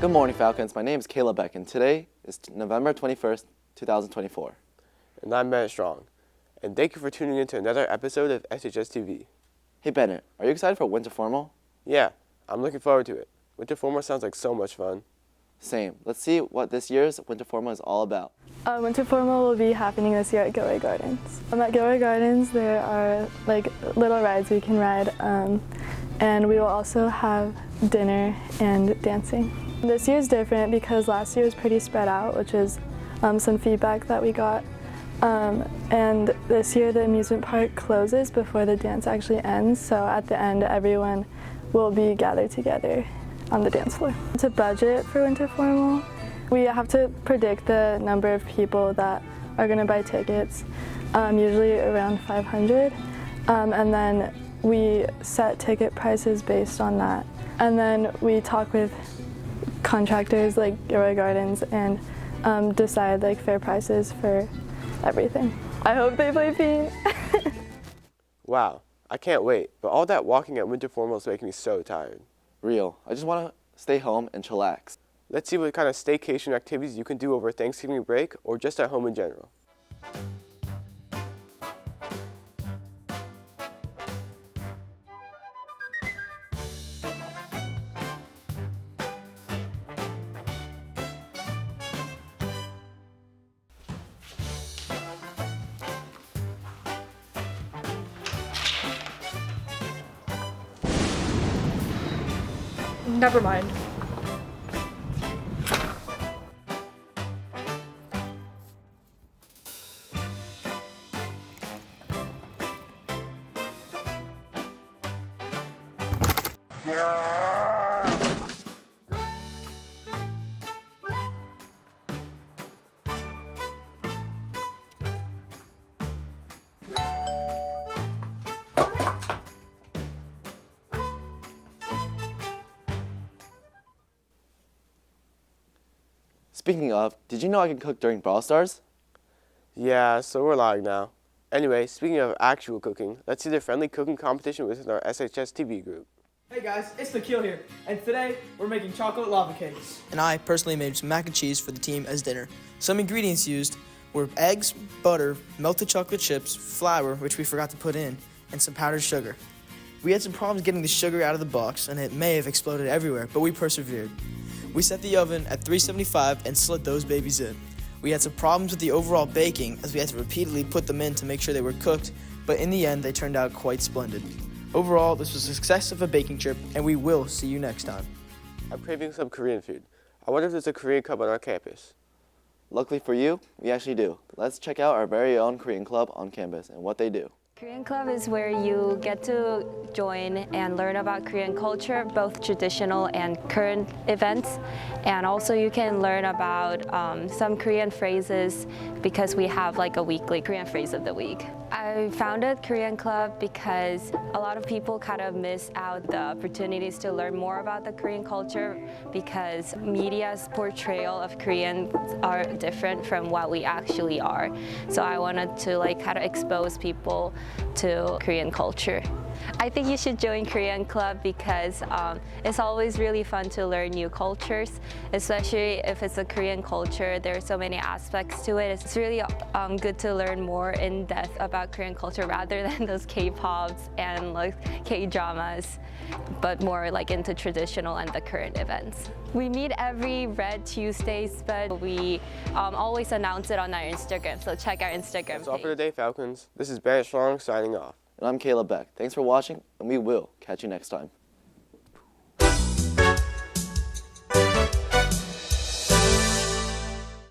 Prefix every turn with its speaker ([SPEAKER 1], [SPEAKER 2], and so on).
[SPEAKER 1] Good morning, Falcons. My name is Kayla Beck, and today is November 21st, 2024.
[SPEAKER 2] And I'm Bennett Strong. And thank you for tuning in to another episode of SHSTV.
[SPEAKER 1] Hey, Bennett, are you excited for winter formal?
[SPEAKER 2] Yeah, I'm looking forward to it. Winter formal sounds like so much fun.
[SPEAKER 1] Same. Let's see what this year's winter formal is all about.
[SPEAKER 3] Winter formal will be happening this year at Gilroy Gardens. At Gilroy Gardens, there are little rides we can ride, and we will also have dinner and dancing. This year's different because last year was pretty spread out, which is some feedback that we got. And this year the amusement park closes before the dance actually ends, so at the end everyone will be gathered together on the dance floor. To budget for winter formal, we have to predict the number of people that are going to buy tickets, usually around 500, and then we set ticket prices based on that. And then we talk with contractors like Gilroy Gardens and decide fair prices for everything. I hope they play Pete.
[SPEAKER 2] Wow, I can't wait, but all that walking at winter formal is making me so tired.
[SPEAKER 1] Real. I just want to stay home and chillax.
[SPEAKER 2] Let's see what kind of staycation activities you can do over Thanksgiving break or just at home in general.
[SPEAKER 4] Never mind.
[SPEAKER 1] Speaking of, did you know I can cook during Brawl Stars?
[SPEAKER 2] Yeah, so we're live now. Anyway, speaking of actual cooking, let's see the friendly cooking competition within our SHSTV group.
[SPEAKER 5] Hey guys, it's Nikhil here, and today we're making chocolate lava cakes.
[SPEAKER 6] And I personally made some mac and cheese for the team as dinner. Some ingredients used were eggs, butter, melted chocolate chips, flour, which we forgot to put in, and some powdered sugar. We had some problems getting the sugar out of the box, and it may have exploded everywhere, but we persevered. We set the oven at 375 and slit those babies in. We had some problems with the overall baking as we had to repeatedly put them in to make sure they were cooked, but in the end they turned out quite splendid. Overall, this was a success of a baking trip, and we will see you next time.
[SPEAKER 2] I'm craving some Korean food. I wonder if there's a Korean club on our campus.
[SPEAKER 1] Luckily for you, we actually do. Let's check out our very own Korean club on campus and what they do.
[SPEAKER 7] Korean Club is where you get to join and learn about Korean culture, both traditional and current events. And also you can learn about some Korean phrases because we have a weekly Korean phrase of the week. I founded Korean Club because a lot of people kind of miss out the opportunities to learn more about the Korean culture because media's portrayal of Koreans are different from what we actually are. So I wanted to kind of expose people to Korean culture. I think you should join Korean Club because it's always really fun to learn new cultures, especially if it's a Korean culture. There are so many aspects to it. It's really good to learn more in depth about Korean culture rather than those K-pops and K-dramas, but more into traditional and the current events. We meet every Red Tuesdays, but we always announce it on our Instagram, so check our Instagram
[SPEAKER 2] That's all
[SPEAKER 7] page.
[SPEAKER 2] for today, Falcons. This is Bennett Strong signing off.
[SPEAKER 1] And I'm Kayla Beck. Thanks for watching, and we will catch you next time.